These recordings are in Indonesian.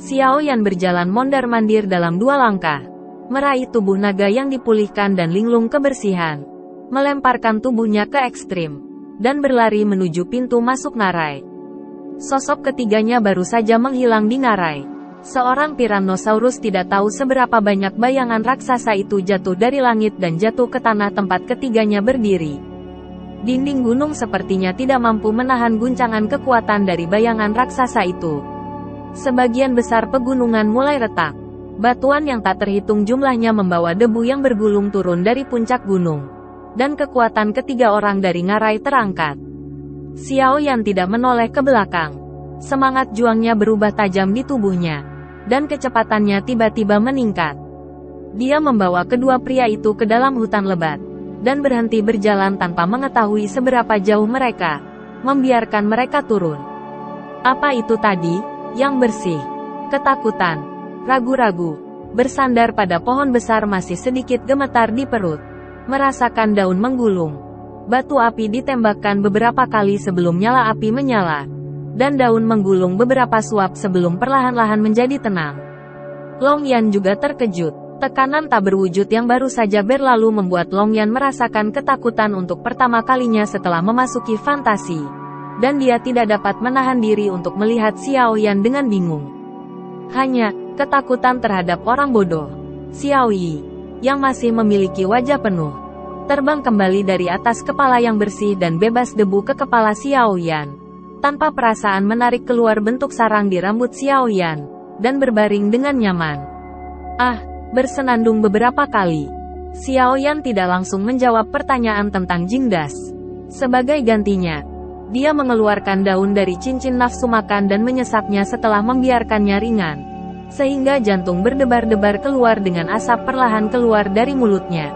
Xiao Yan berjalan mondar-mandir dalam 2 langkah, meraih tubuh naga yang dipulihkan dan linglung kebersihan, melemparkan tubuhnya ke ekstrim, dan berlari menuju pintu masuk ngarai. Sosok ketiganya baru saja menghilang di ngarai. Seorang Tyrannosaurus tidak tahu seberapa banyak bayangan raksasa itu jatuh dari langit dan jatuh ke tanah tempat ketiganya berdiri. Dinding gunung sepertinya tidak mampu menahan guncangan kekuatan dari bayangan raksasa itu. Sebagian besar pegunungan mulai retak. Batuan yang tak terhitung jumlahnya membawa debu yang bergulung turun dari puncak gunung. Dan kekuatan ketiga orang dari ngarai terangkat. Xiao Yan tidak menoleh ke belakang. Semangat juangnya berubah tajam di tubuhnya. Dan kecepatannya tiba-tiba meningkat. Dia membawa kedua pria itu ke dalam hutan lebat. Dan berhenti berjalan tanpa mengetahui seberapa jauh mereka. Membiarkan mereka turun. Apa itu tadi? Yang bersih, ketakutan, ragu-ragu, bersandar pada pohon besar masih sedikit gemetar di perut, merasakan daun menggulung. Batu api ditembakkan beberapa kali sebelum nyala api menyala, dan daun menggulung beberapa suap sebelum perlahan-lahan menjadi tenang. Long Yan juga terkejut. Tekanan tak berwujud yang baru saja berlalu membuat Long Yan merasakan ketakutan untuk pertama kalinya setelah memasuki fantasi. Dan dia tidak dapat menahan diri untuk melihat Xiao Yan dengan bingung. Hanya ketakutan terhadap orang bodoh. Xiao Yi, yang masih memiliki wajah penuh, terbang kembali dari atas kepala yang bersih dan bebas debu ke kepala Xiao Yan. Tanpa perasaan menarik keluar bentuk sarang di rambut Xiao Yan, dan berbaring dengan nyaman. Bersenandung beberapa kali. Xiao Yan tidak langsung menjawab pertanyaan tentang Jingdas. Sebagai gantinya, dia mengeluarkan daun dari cincin nafsu makan dan menyesapnya setelah membiarkannya ringan. Sehingga jantung berdebar-debar keluar dengan asap perlahan keluar dari mulutnya.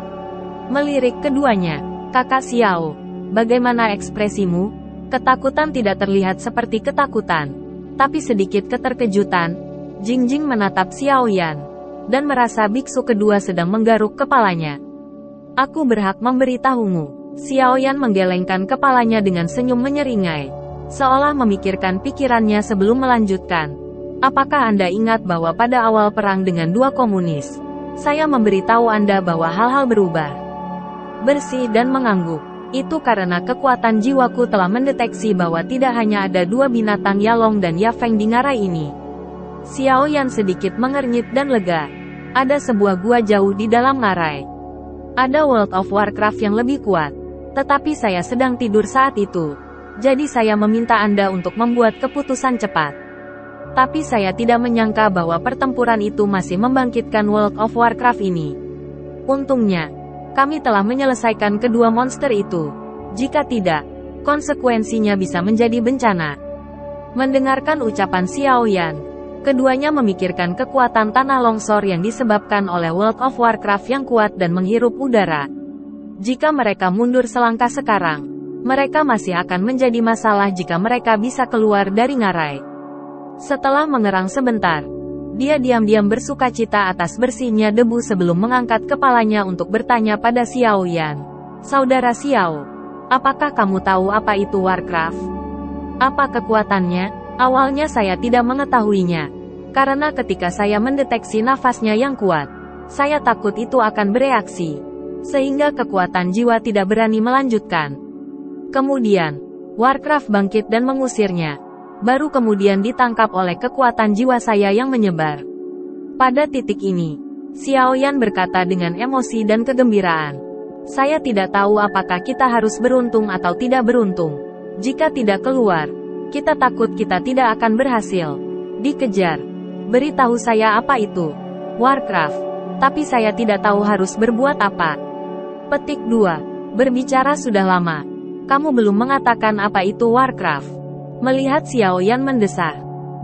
Melirik keduanya, "Kakak Xiao, bagaimana ekspresimu?" Ketakutan tidak terlihat seperti ketakutan, tapi sedikit keterkejutan. Jingjing menatap Xiao Yan, dan merasa biksu kedua sedang menggaruk kepalanya. "Aku berhak memberitahumu." Xiao Yan menggelengkan kepalanya dengan senyum menyeringai, seolah memikirkan pikirannya sebelum melanjutkan. "Apakah Anda ingat bahwa pada awal perang dengan 2 komunis, saya memberitahu Anda bahwa hal-hal berubah?" Bersih dan mengangguk. "Itu karena kekuatan jiwaku telah mendeteksi bahwa tidak hanya ada 2 binatang Yalong dan Yafeng di ngarai ini." Xiao Yan sedikit mengernyit dan lega. "Ada sebuah gua jauh di dalam ngarai. Ada World of Warcraft yang lebih kuat. Tetapi saya sedang tidur saat itu. Jadi saya meminta Anda untuk membuat keputusan cepat. Tapi saya tidak menyangka bahwa pertempuran itu masih membangkitkan World of Warcraft ini. Untungnya, kami telah menyelesaikan kedua monster itu. Jika tidak, konsekuensinya bisa menjadi bencana." Mendengarkan ucapan Xiao Yan, keduanya memikirkan kekuatan tanah longsor yang disebabkan oleh World of Warcraft yang kuat dan menghirup udara. Jika mereka mundur selangkah sekarang, mereka masih akan menjadi masalah jika mereka bisa keluar dari ngarai. Setelah mengerang sebentar, dia diam-diam bersukacita atas bersihnya debu sebelum mengangkat kepalanya untuk bertanya pada Xiao Yan. "Saudara Xiao, apakah kamu tahu apa itu Warcraft? Apa kekuatannya?" Awalnya saya tidak mengetahuinya, karena ketika saya mendeteksi nafasnya yang kuat, saya takut itu akan bereaksi. Sehingga kekuatan jiwa tidak berani melanjutkan. Kemudian, Warcraft bangkit dan mengusirnya. Baru kemudian ditangkap oleh kekuatan jiwa saya yang menyebar. Pada titik ini, Xiao Yan berkata dengan emosi dan kegembiraan. Saya tidak tahu apakah kita harus beruntung atau tidak beruntung. Jika tidak keluar, kita takut kita tidak akan berhasil. Dikejar. Beritahu saya apa itu. Warcraft. Tapi saya tidak tahu harus berbuat apa. Petik 2. Berbicara sudah lama. Kamu belum mengatakan apa itu Warcraft. Melihat Xiao Yan mendesah.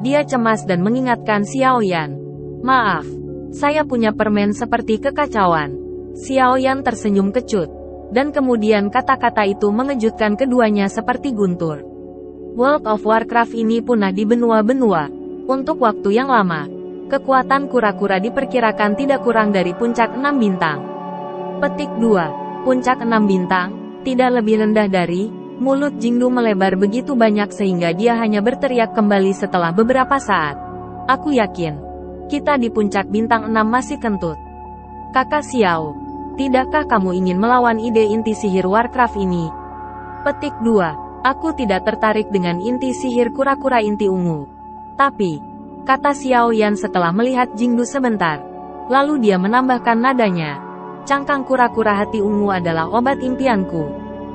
Dia cemas dan mengingatkan Xiao Yan. Maaf. Saya punya permen seperti kekacauan. Xiao Yan tersenyum kecut. Dan kemudian kata-kata itu mengejutkan keduanya seperti guntur. World of Warcraft ini punah di benua-benua. Untuk waktu yang lama. Kekuatan kura-kura diperkirakan tidak kurang dari puncak 6 bintang. Petik 2. Puncak 6 bintang, tidak lebih rendah dari. Mulut Jingdu melebar begitu banyak sehingga dia hanya berteriak kembali setelah beberapa saat. Aku yakin. Kita di puncak bintang 6 masih kentut. Kakak Xiao. Tidakkah kamu ingin melawan ide inti sihir Warcraft ini? Petik 2. Aku tidak tertarik dengan inti sihir kura-kura inti ungu. Tapi, kata Xiao Yan setelah melihat Jingdu sebentar. Lalu dia menambahkan nadanya. Cangkang kura-kura hati ungu adalah obat impianku.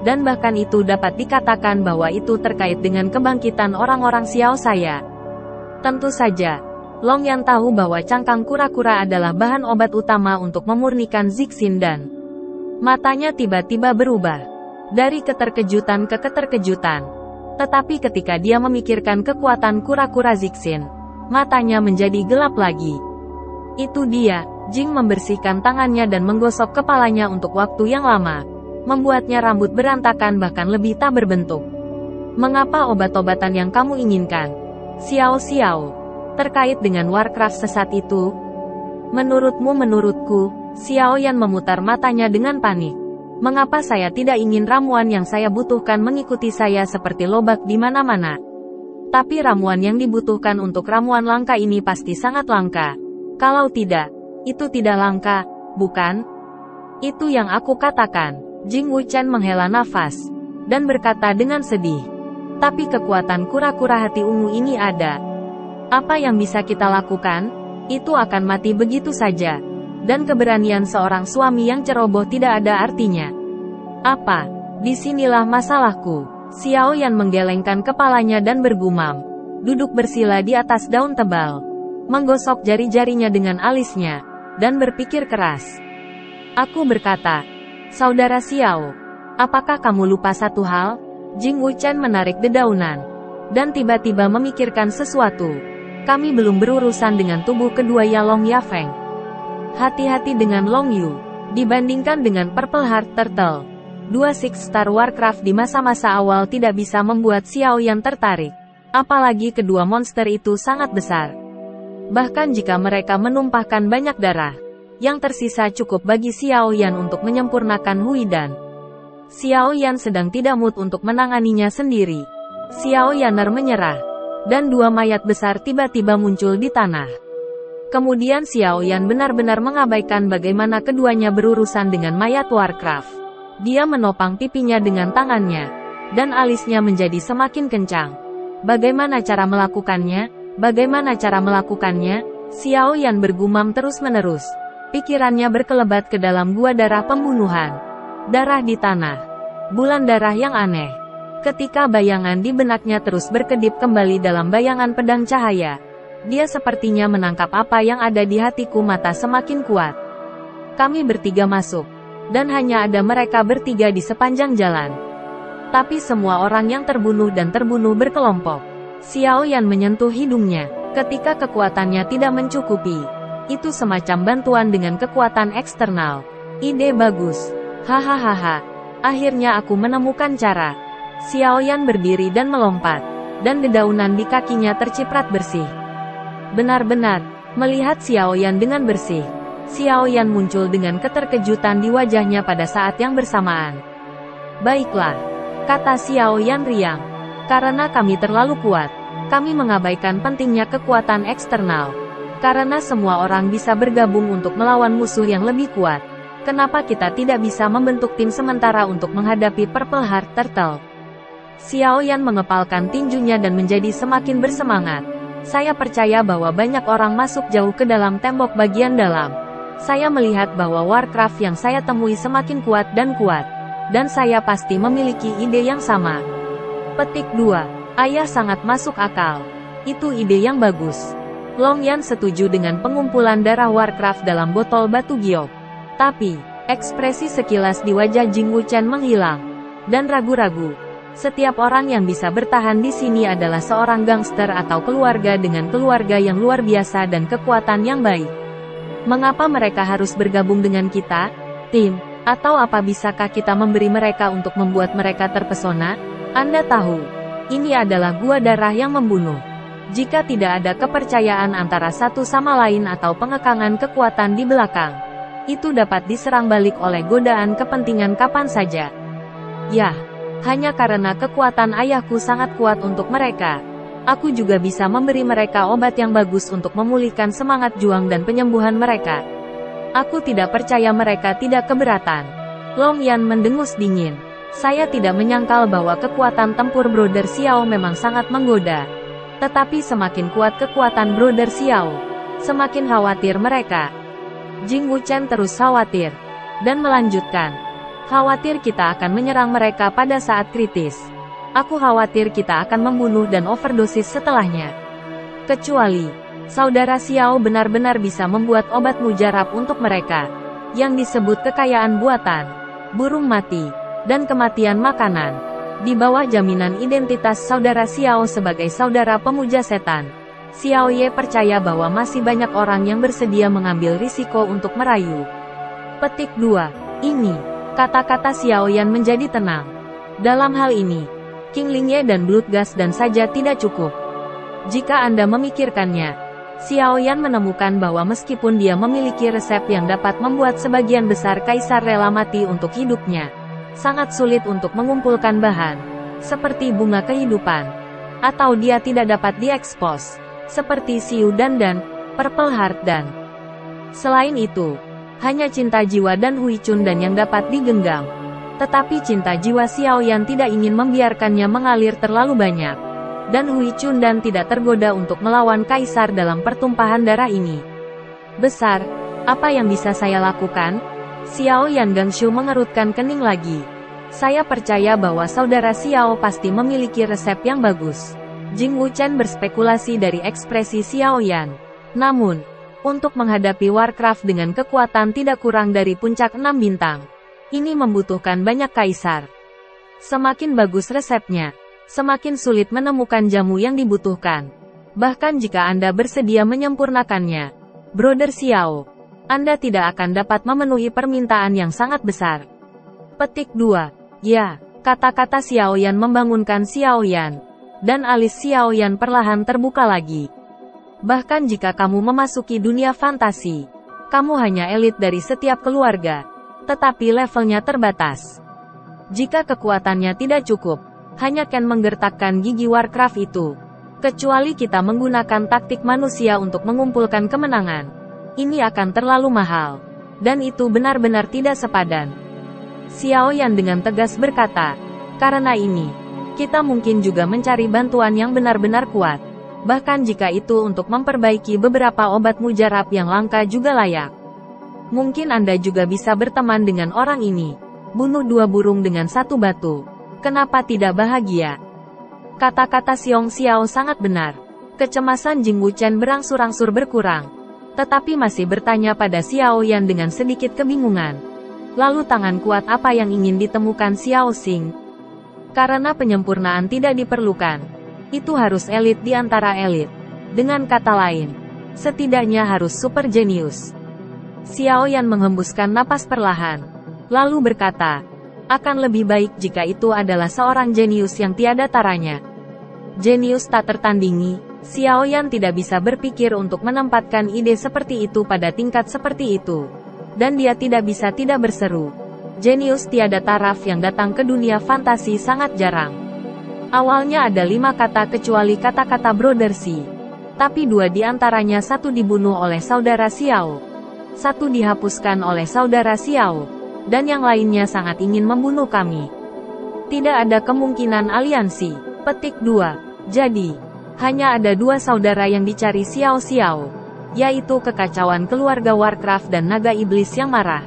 Dan bahkan itu dapat dikatakan bahwa itu terkait dengan kebangkitan orang-orang Xiao saya. Tentu saja, Long Yan tahu bahwa cangkang kura-kura adalah bahan obat utama untuk memurnikan Zixin dan matanya tiba-tiba berubah. Dari keterkejutan ke keterkejutan. Tetapi ketika dia memikirkan kekuatan kura-kura Zixin, matanya menjadi gelap lagi. Itu dia, Jing membersihkan tangannya dan menggosok kepalanya untuk waktu yang lama. Membuatnya rambut berantakan bahkan lebih tak berbentuk. Mengapa obat-obatan yang kamu inginkan? Xiao. Terkait dengan Warcraft sesat itu? Menurutku, Xiao Yan memutar matanya dengan panik. Mengapa saya tidak ingin ramuan yang saya butuhkan mengikuti saya seperti lobak di mana-mana? Tapi ramuan yang dibutuhkan untuk ramuan langka ini pasti sangat langka. Kalau tidak, itu tidak langka, bukan? Itu yang aku katakan. Jing Wuchen menghela nafas, dan berkata dengan sedih. Tapi kekuatan kura-kura hati ungu ini ada. Apa yang bisa kita lakukan? Itu akan mati begitu saja. Dan keberanian seorang suami yang ceroboh tidak ada artinya. Apa? Disinilah masalahku. Xiao Yan menggelengkan kepalanya dan bergumam. Duduk bersila di atas daun tebal. Menggosok jari-jarinya dengan alisnya. Dan berpikir keras. Aku berkata, Saudara Xiao, apakah kamu lupa satu hal? Jing Wuchen menarik dedaunan. Dan tiba-tiba memikirkan sesuatu. Kami belum berurusan dengan tubuh kedua Yalong Yafeng. Hati-hati dengan Long Yu. Dibandingkan dengan Purple Heart Turtle. 2 Six Star Warcraft di masa-masa awal tidak bisa membuat Xiao Yan tertarik. Apalagi kedua monster itu sangat besar. Bahkan jika mereka menumpahkan banyak darah. Yang tersisa cukup bagi Xiao Yan untuk menyempurnakan Huidan. Xiao Yan sedang tidak mood untuk menanganinya sendiri. Xiao Yaner menyerah. Dan 2 mayat besar tiba-tiba muncul di tanah. Kemudian Xiao Yan benar-benar mengabaikan bagaimana keduanya berurusan dengan mayat Warcraft. Dia menopang pipinya dengan tangannya. Dan alisnya menjadi semakin kencang. Bagaimana cara melakukannya? Bagaimana cara melakukannya? Xiao Yan bergumam terus-menerus. Pikirannya berkelebat ke dalam gua darah pembunuhan. Darah di tanah. Bulan darah yang aneh. Ketika bayangan di benaknya terus berkedip kembali dalam bayangan pedang cahaya. Dia sepertinya menangkap apa yang ada di hatiku. Mata semakin kuat. Kami bertiga masuk. Dan hanya ada mereka bertiga di sepanjang jalan. Tapi semua orang yang terbunuh dan terbunuh berkelompok. Xiao Yan menyentuh hidungnya. Ketika kekuatannya tidak mencukupi. Itu semacam bantuan dengan kekuatan eksternal. Ide bagus. Hahaha. Akhirnya aku menemukan cara. Xiao Yan berdiri dan melompat. Dan dedaunan di kakinya terciprat bersih. Benar-benar, melihat Xiao Yan dengan bersih. Xiao Yan muncul dengan keterkejutan di wajahnya pada saat yang bersamaan. Baiklah, kata Xiao Yan riang. Karena kami terlalu kuat. Kami mengabaikan pentingnya kekuatan eksternal. Karena semua orang bisa bergabung untuk melawan musuh yang lebih kuat. Kenapa kita tidak bisa membentuk tim sementara untuk menghadapi Purple Heart Turtle? Xiao Yan mengepalkan tinjunya dan menjadi semakin bersemangat. Saya percaya bahwa banyak orang masuk jauh ke dalam tembok bagian dalam. Saya melihat bahwa Warcraft yang saya temui semakin kuat, dan saya pasti memiliki ide yang sama. Petik 2. Ayah sangat masuk akal. Itu ide yang bagus. Long Yan setuju dengan pengumpulan darah Warcraft dalam botol batu giok. Tapi, ekspresi sekilas di wajah Jing Wuchen menghilang, dan ragu-ragu. Setiap orang yang bisa bertahan di sini adalah seorang gangster atau keluarga dengan keluarga yang luar biasa dan kekuatan yang baik. Mengapa mereka harus bergabung dengan kita, tim? Atau apa bisakah kita memberi mereka untuk membuat mereka terpesona? Anda tahu, ini adalah gua darah yang membunuh. Jika tidak ada kepercayaan antara satu sama lain atau pengekangan kekuatan di belakang, itu dapat diserang balik oleh godaan kepentingan kapan saja. Yah. Hanya karena kekuatan ayahku sangat kuat untuk mereka, aku juga bisa memberi mereka obat yang bagus untuk memulihkan semangat juang dan penyembuhan mereka. Aku tidak percaya mereka tidak keberatan. Long Yan mendengus dingin. Saya tidak menyangkal bahwa kekuatan tempur Brother Xiao memang sangat menggoda. Tetapi semakin kuat kekuatan Brother Xiao, semakin khawatir mereka. Jing Wuchen terus khawatir, dan melanjutkan. Khawatir kita akan menyerang mereka pada saat kritis. Aku khawatir kita akan membunuh dan overdosis setelahnya. Kecuali, saudara Xiao benar-benar bisa membuat obat mujarab untuk mereka, yang disebut kekayaan buatan, burung mati, dan kematian makanan. Di bawah jaminan identitas saudara Xiao sebagai saudara pemuja setan, Xiao Ye percaya bahwa masih banyak orang yang bersedia mengambil risiko untuk merayu. Petik 2. Ini. Kata-kata Xiao Yan menjadi tenang. Dalam hal ini, King Lingye dan Bloodghast dan saja tidak cukup. Jika Anda memikirkannya, Xiao Yan menemukan bahwa meskipun dia memiliki resep yang dapat membuat sebagian besar kaisar rela mati untuk hidupnya, sangat sulit untuk mengumpulkan bahan, seperti bunga kehidupan, atau dia tidak dapat diekspos, seperti Xiu Dan, Purple Heart dan selain itu, hanya cinta jiwa dan Hui Chun dan yang dapat digenggam. Tetapi cinta jiwa Xiao Yan tidak ingin membiarkannya mengalir terlalu banyak. Dan Hui Chun dan tidak tergoda untuk melawan kaisar dalam pertumpahan darah ini. Besar, apa yang bisa saya lakukan? Xiao Yan Gangshu mengerutkan kening lagi. Saya percaya bahwa saudara Xiao pasti memiliki resep yang bagus. Jing Wuchen berspekulasi dari ekspresi Xiao Yan. Namun, untuk menghadapi Warcraft dengan kekuatan tidak kurang dari puncak 6 bintang, ini membutuhkan banyak kaisar. Semakin bagus resepnya, semakin sulit menemukan jamu yang dibutuhkan. Bahkan jika Anda bersedia menyempurnakannya, Brother Xiao, Anda tidak akan dapat memenuhi permintaan yang sangat besar. Petik 2. Ya, kata-kata Xiao Yan membangunkan Xiao Yan, dan alis Xiao Yan perlahan terbuka lagi. Bahkan jika kamu memasuki dunia fantasi, kamu hanya elit dari setiap keluarga, tetapi levelnya terbatas. Jika kekuatannya tidak cukup, hanya Ken menggertakkan gigi Warcraft itu. Kecuali kita menggunakan taktik manusia untuk mengumpulkan kemenangan, ini akan terlalu mahal, dan itu benar-benar tidak sepadan. Xiao Yan dengan tegas berkata, karena ini, kita mungkin juga mencari bantuan yang benar-benar kuat. Bahkan jika itu untuk memperbaiki beberapa obat mujarab yang langka juga layak. Mungkin Anda juga bisa berteman dengan orang ini. Bunuh 2 burung dengan 1 batu. Kenapa tidak bahagia? Kata-kata Xiong Xiao sangat benar. Kecemasan Jing Wuchen berangsur-angsur berkurang. Tetapi masih bertanya pada Xiao Yan dengan sedikit kebingungan. Lalu tangan kuat apa yang ingin ditemukan Xiao Xing? Karena penyempurnaan tidak diperlukan. Itu harus elit di antara elit. Dengan kata lain, setidaknya harus super jenius. Xiao Yan menghembuskan napas perlahan, lalu berkata, akan lebih baik jika itu adalah seorang jenius yang tiada taranya. Jenius tak tertandingi. Xiao Yan tidak bisa berpikir untuk menempatkan ide seperti itu pada tingkat seperti itu. Dan dia tidak bisa tidak berseru. Jenius tiada taraf yang datang ke dunia fantasi sangat jarang. Awalnya ada 5 kata kecuali kata-kata Brother Xi. Tapi 2 di antaranya, 1 dibunuh oleh saudara Xiao, 1 dihapuskan oleh saudara Xiao, dan yang lainnya sangat ingin membunuh kami. Tidak ada kemungkinan aliansi. Petik 2. Jadi, hanya ada 2 saudara yang dicari Xiao Xiao. yaitu kekacauan keluarga Warcraft dan naga iblis yang marah.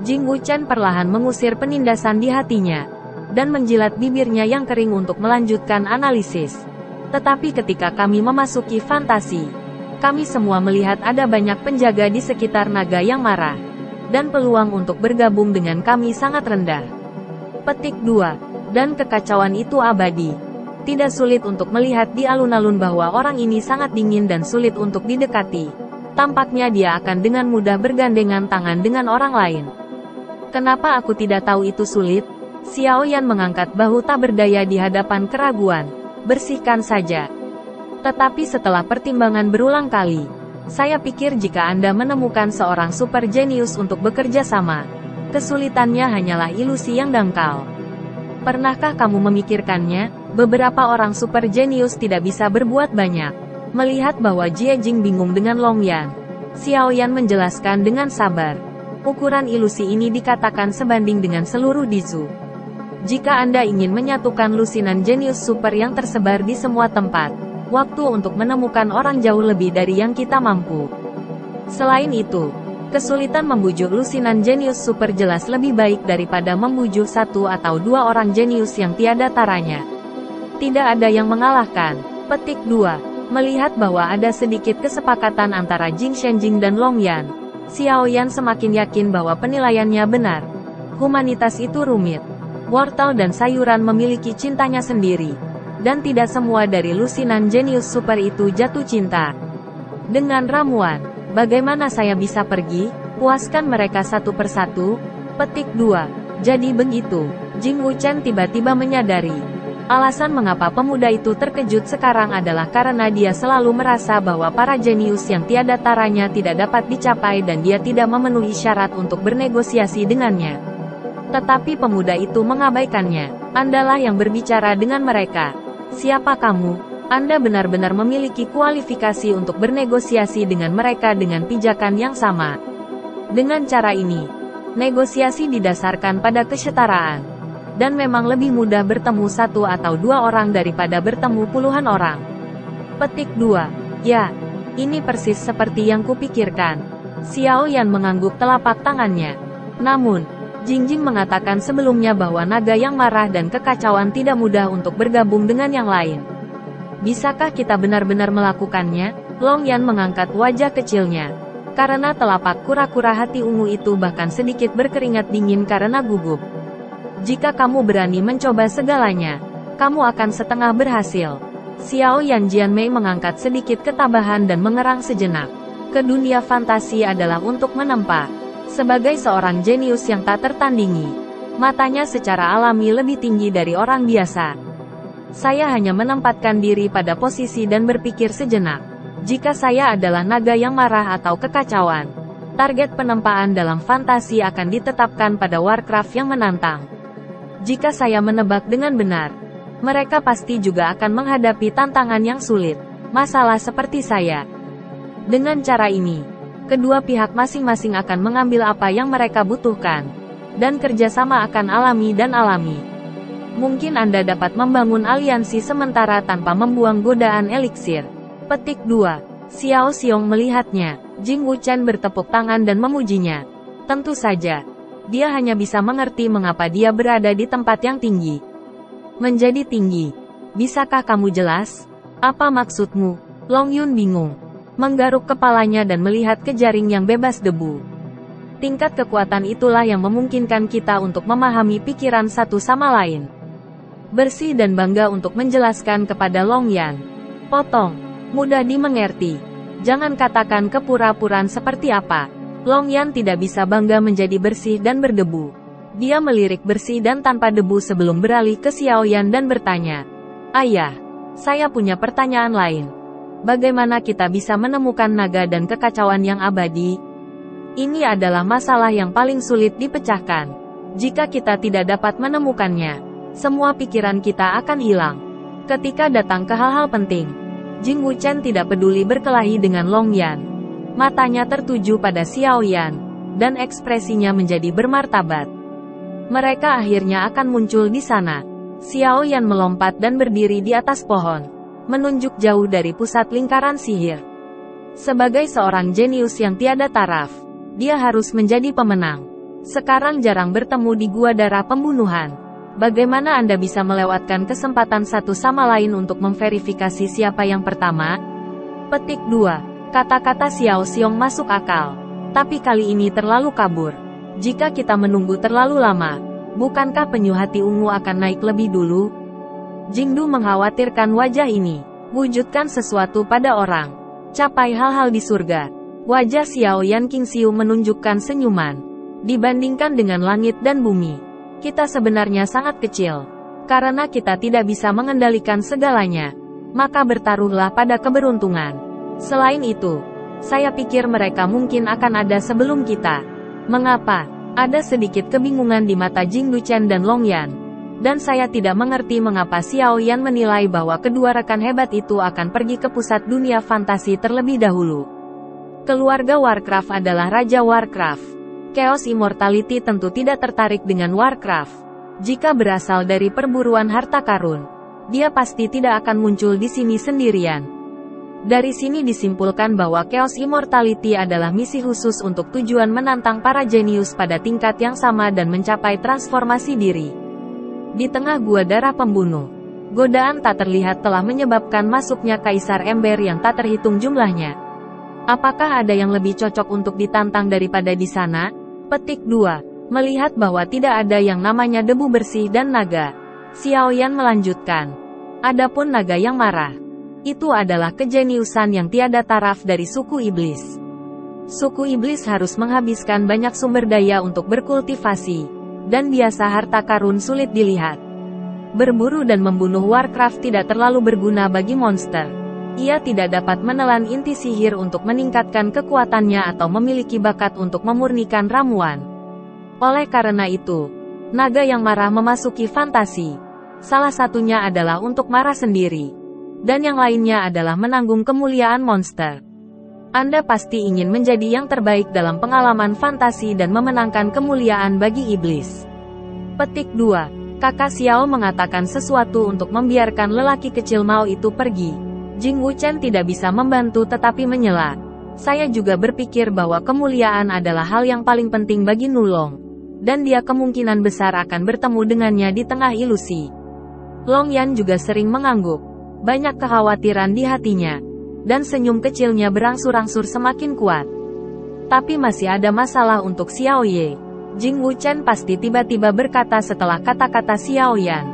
Jing Wuchen perlahan mengusir penindasan di hatinya, dan menjilat bibirnya yang kering untuk melanjutkan analisis. Tetapi ketika kami memasuki fantasi, kami semua melihat ada banyak penjaga di sekitar naga yang marah, dan peluang untuk bergabung dengan kami sangat rendah. Petik 2. Dan kekacauan itu abadi. Tidak sulit untuk melihat di alun-alun bahwa orang ini sangat dingin dan sulit untuk didekati. Tampaknya dia akan dengan mudah bergandengan tangan dengan orang lain. Kenapa aku tidak tahu itu sulit? Xiao Yan mengangkat bahu tak berdaya di hadapan keraguan. Bersihkan saja. Tetapi setelah pertimbangan berulang kali, saya pikir jika Anda menemukan seorang super jenius untuk bekerja sama, kesulitannya hanyalah ilusi yang dangkal. Pernahkah kamu memikirkannya? Beberapa orang super jenius tidak bisa berbuat banyak. Melihat bahwa Jie Jing bingung dengan Long Yan, Xiao Yan menjelaskan dengan sabar. Ukuran ilusi ini dikatakan sebanding dengan seluruh Dizu. Jika Anda ingin menyatukan lusinan jenius super yang tersebar di semua tempat, waktu untuk menemukan orang jauh lebih dari yang kita mampu. Selain itu, kesulitan membujuk lusinan jenius super jelas lebih baik daripada membujuk satu atau dua orang jenius yang tiada taranya. Tidak ada yang mengalahkan. Petik 2. Melihat bahwa ada sedikit kesepakatan antara Jing Shenjing dan Long Yan, Xiao Yan semakin yakin bahwa penilaiannya benar. Humanitas itu rumit. Wortel dan sayuran memiliki cintanya sendiri. Dan tidak semua dari lusinan jenius super itu jatuh cinta. Dengan ramuan, bagaimana saya bisa pergi? Puaskan mereka satu persatu? Petik 2. Jadi begitu. Jing Wuchen tiba-tiba menyadari. Alasan mengapa pemuda itu terkejut sekarang adalah karena dia selalu merasa bahwa para jenius yang tiada taranya tidak dapat dicapai dan dia tidak memenuhi syarat untuk bernegosiasi dengannya. Tetapi pemuda itu mengabaikannya. Andalah yang berbicara dengan mereka. Siapa kamu? Anda benar-benar memiliki kualifikasi untuk bernegosiasi dengan mereka dengan pijakan yang sama. Dengan cara ini, negosiasi didasarkan pada kesetaraan. Dan memang lebih mudah bertemu satu atau dua orang daripada bertemu puluhan orang. Petik 2. Ya, ini persis seperti yang kupikirkan. Xiao Yan mengangguk telapak tangannya. Namun, Jing Jing mengatakan sebelumnya bahwa naga yang marah dan kekacauan tidak mudah untuk bergabung dengan yang lain. Bisakah kita benar-benar melakukannya? Long Yan mengangkat wajah kecilnya. Karena telapak kura-kura hati ungu itu bahkan sedikit berkeringat dingin karena gugup. Jika kamu berani mencoba segalanya, kamu akan setengah berhasil. Xiao Yan Jianmei mengangkat sedikit ketabahan dan mengerang sejenak. Ke dunia fantasi adalah untuk menempa. Sebagai seorang jenius yang tak tertandingi, matanya secara alami lebih tinggi dari orang biasa. Saya hanya menempatkan diri pada posisi dan berpikir sejenak. Jika saya adalah naga yang marah atau kekacauan, target penempaan dalam fantasi akan ditetapkan pada Warcraft yang menantang. Jika saya menebak dengan benar, mereka pasti juga akan menghadapi tantangan yang sulit. Masalah seperti saya. Dengan cara ini, kedua pihak masing-masing akan mengambil apa yang mereka butuhkan. Dan kerjasama akan alami dan alami. Mungkin Anda dapat membangun aliansi sementara tanpa membuang godaan eliksir. Petik 2. Xiao Xiong melihatnya. Jing Wuchen bertepuk tangan dan memujinya. Tentu saja. Dia hanya bisa mengerti mengapa dia berada di tempat yang tinggi. Menjadi tinggi. Bisakah kamu jelas? Apa maksudmu? Long Yun bingung. Menggaruk kepalanya dan melihat ke jaring yang bebas debu. Tingkat kekuatan itulah yang memungkinkan kita untuk memahami pikiran satu sama lain. Bersih dan bangga untuk menjelaskan kepada Long Yan. Potong. Mudah dimengerti. Jangan katakan kepura-puraan seperti apa. Long Yan tidak bisa bangga menjadi bersih dan berdebu. Dia melirik bersih dan tanpa debu sebelum beralih ke Xiao Yan dan bertanya. Ayah, saya punya pertanyaan lain. Bagaimana kita bisa menemukan naga dan kekacauan yang abadi? Ini adalah masalah yang paling sulit dipecahkan. Jika kita tidak dapat menemukannya, semua pikiran kita akan hilang. Ketika datang ke hal-hal penting, Jing Wuchen tidak peduli berkelahi dengan Long Yan. Matanya tertuju pada Xiao Yan, dan ekspresinya menjadi bermartabat. Mereka akhirnya akan muncul di sana. Xiao Yan melompat dan berdiri di atas pohon, menunjuk jauh dari pusat lingkaran sihir. Sebagai seorang jenius yang tiada taraf, dia harus menjadi pemenang. Sekarang jarang bertemu di gua darah pembunuhan. Bagaimana Anda bisa melewatkan kesempatan satu sama lain untuk memverifikasi siapa yang pertama? Petik 2. Kata-kata Xiao Xiong masuk akal. Tapi kali ini terlalu kabur. Jika kita menunggu terlalu lama, bukankah penyu hati ungu akan naik lebih dulu? Jingdu mengkhawatirkan wajah ini. Wujudkan sesuatu pada orang. Capai hal-hal di surga. Wajah Xiao Yan Qingxiu menunjukkan senyuman. Dibandingkan dengan langit dan bumi, kita sebenarnya sangat kecil. Karena kita tidak bisa mengendalikan segalanya, maka bertaruhlah pada keberuntungan. Selain itu, saya pikir mereka mungkin akan ada sebelum kita. Mengapa? Ada sedikit kebingungan di mata Jingdu Chen dan Long Yan. Dan saya tidak mengerti mengapa Xiao Yan menilai bahwa kedua rekan hebat itu akan pergi ke pusat dunia fantasi terlebih dahulu. Keluarga Warcraft adalah Raja Warcraft. Chaos Immortality tentu tidak tertarik dengan Warcraft. Jika berasal dari perburuan harta karun, dia pasti tidak akan muncul di sini sendirian. Dari sini disimpulkan bahwa Chaos Immortality adalah misi khusus untuk tujuan menantang para jenius pada tingkat yang sama dan mencapai transformasi diri. Di tengah gua darah pembunuh, godaan tak terlihat telah menyebabkan masuknya Kaisar Ember yang tak terhitung jumlahnya. Apakah ada yang lebih cocok untuk ditantang daripada di sana? Petik 2. Melihat bahwa tidak ada yang namanya debu bersih dan naga, Xiao Yan melanjutkan. Adapun naga yang marah, itu adalah kejeniusan yang tiada taraf dari suku iblis. Suku iblis harus menghabiskan banyak sumber daya untuk berkultivasi. Dan biasa harta karun sulit dilihat. Berburu dan membunuh Warcraft tidak terlalu berguna bagi monster. Ia tidak dapat menelan inti sihir untuk meningkatkan kekuatannya atau memiliki bakat untuk memurnikan ramuan. Oleh karena itu, naga yang marah memasuki fantasi. Salah satunya adalah untuk marah sendiri. Dan yang lainnya adalah menanggung kemuliaan monster. Anda pasti ingin menjadi yang terbaik dalam pengalaman fantasi dan memenangkan kemuliaan bagi iblis. Petik 2. Kakak Xiao mengatakan sesuatu untuk membiarkan lelaki kecil Mao itu pergi. Jing Wuchen tidak bisa membantu tetapi menyela. Saya juga berpikir bahwa kemuliaan adalah hal yang paling penting bagi Nulong. Dan dia kemungkinan besar akan bertemu dengannya di tengah ilusi. Long Yan juga sering mengangguk. Banyak kekhawatiran di hatinya. Dan senyum kecilnya berangsur-angsur semakin kuat. Tapi masih ada masalah untuk Xiao Ye. Jing Wuchen pasti tiba-tiba berkata setelah kata-kata Xiao Yan.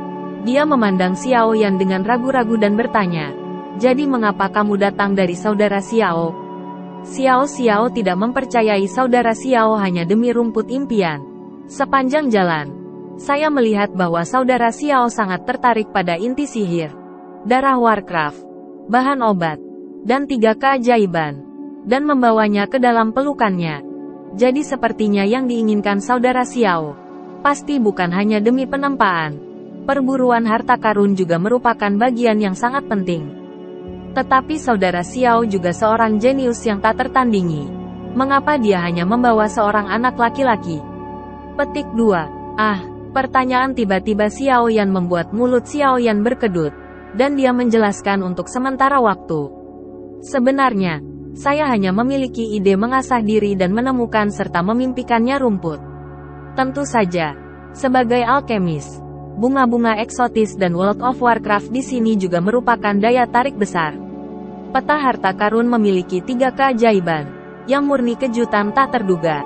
Dia memandang Xiao Yan dengan ragu-ragu dan bertanya, jadi mengapa kamu datang dari saudara Xiao? Xiao tidak mempercayai saudara Xiao hanya demi rumput impian. Sepanjang jalan, saya melihat bahwa saudara Xiao sangat tertarik pada inti sihir, darah Warcraft, bahan obat, dan 3 keajaiban, dan membawanya ke dalam pelukannya. Jadi sepertinya yang diinginkan saudara Xiao, pasti bukan hanya demi penempaan. Perburuan harta karun juga merupakan bagian yang sangat penting. Tetapi saudara Xiao juga seorang jenius yang tak tertandingi. Mengapa dia hanya membawa seorang anak laki-laki? Petik 2. Pertanyaan tiba-tiba Xiao Yan membuat mulut Xiao Yan berkedut, dan dia menjelaskan untuk sementara waktu. Sebenarnya, saya hanya memiliki ide mengasah diri dan menemukan serta memimpikannya rumput. Tentu saja, sebagai alkemis, bunga-bunga eksotis dan World of Warcraft di sini juga merupakan daya tarik besar. Peta harta karun memiliki 3 keajaiban, yang murni kejutan tak terduga.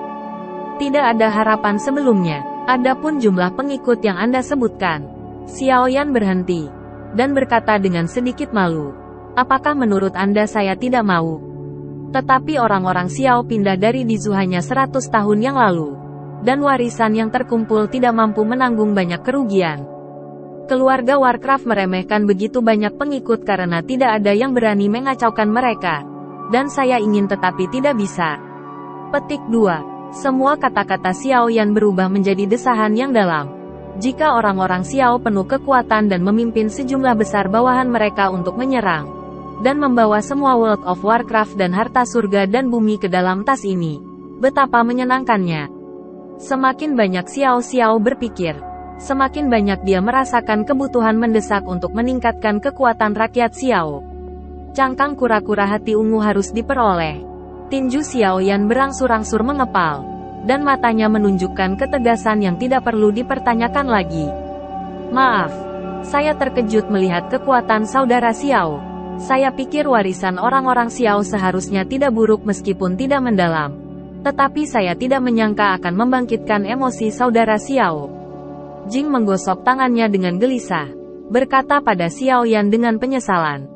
Tidak ada harapan sebelumnya. Adapun jumlah pengikut yang Anda sebutkan. Xiao Yan berhenti, dan berkata dengan sedikit malu. Apakah menurut Anda saya tidak mau? Tetapi orang-orang Xiao pindah dari Dizu hanya 100 tahun yang lalu. Dan warisan yang terkumpul tidak mampu menanggung banyak kerugian. Keluarga Warcraft meremehkan begitu banyak pengikut karena tidak ada yang berani mengacaukan mereka. Dan saya ingin tetapi tidak bisa. Petik 2. Semua kata-kata Xiao Yan berubah menjadi desahan yang dalam. Jika orang-orang Xiao penuh kekuatan dan memimpin sejumlah besar bawahan mereka untuk menyerang dan membawa semua World of Warcraft dan harta surga dan bumi ke dalam tas ini. Betapa menyenangkannya. Semakin banyak Xiao berpikir, semakin banyak dia merasakan kebutuhan mendesak untuk meningkatkan kekuatan rakyat Xiao. Cangkang kura-kura hati ungu harus diperoleh. Tinju Xiaoyan berangsur-angsur mengepal, dan matanya menunjukkan ketegasan yang tidak perlu dipertanyakan lagi. Maaf, saya terkejut melihat kekuatan saudara Xiao. Saya pikir warisan orang-orang Xiao seharusnya tidak buruk meskipun tidak mendalam. Tetapi saya tidak menyangka akan membangkitkan emosi saudara Xiao. Jing menggosok tangannya dengan gelisah, berkata pada Xiaoyan dengan penyesalan.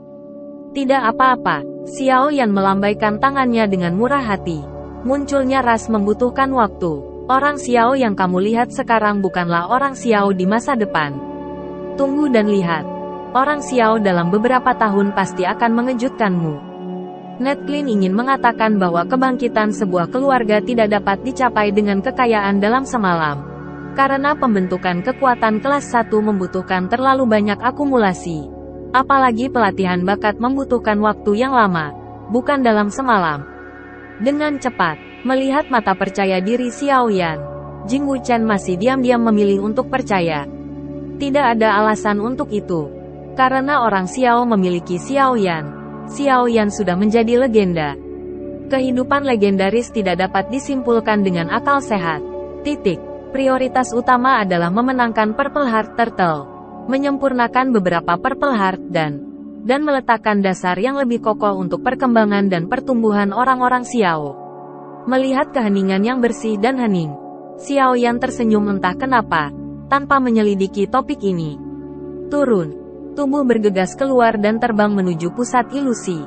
Tidak apa-apa, Xiaoyan melambaikan tangannya dengan murah hati. Munculnya ras membutuhkan waktu. Orang Xiao yang kamu lihat sekarang bukanlah orang Xiao di masa depan. Tunggu dan lihat. Orang Xiao dalam beberapa tahun pasti akan mengejutkanmu. Ned Clean ingin mengatakan bahwa kebangkitan sebuah keluarga tidak dapat dicapai dengan kekayaan dalam semalam. Karena pembentukan kekuatan kelas 1 membutuhkan terlalu banyak akumulasi. Apalagi pelatihan bakat membutuhkan waktu yang lama, bukan dalam semalam. Dengan cepat, melihat mata percaya diri Xiaoyan, Jing Wuchen masih diam-diam memilih untuk percaya. Tidak ada alasan untuk itu. Karena orang Xiao memiliki Xiaoyan, Xiaoyan sudah menjadi legenda. Kehidupan legendaris tidak dapat disimpulkan dengan akal sehat. Prioritas utama adalah memenangkan Purple Heart Turtle, menyempurnakan beberapa Purple Heart dan meletakkan dasar yang lebih kokoh untuk perkembangan dan pertumbuhan orang-orang Xiao. Melihat keheningan yang bersih dan hening, Xiaoyan tersenyum entah kenapa, tanpa menyelidiki topik ini. Turun. Tubuh bergegas keluar dan terbang menuju pusat ilusi.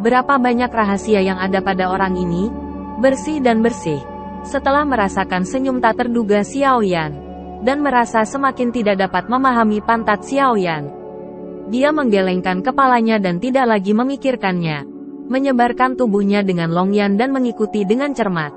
Berapa banyak rahasia yang ada pada orang ini? Bersih dan bersih. Setelah merasakan senyum tak terduga Xiaoyan, dan merasa semakin tidak dapat memahami pantat Xiaoyan, dia menggelengkan kepalanya dan tidak lagi memikirkannya. Menyebarkan tubuhnya dengan Longyan dan mengikuti dengan cermat.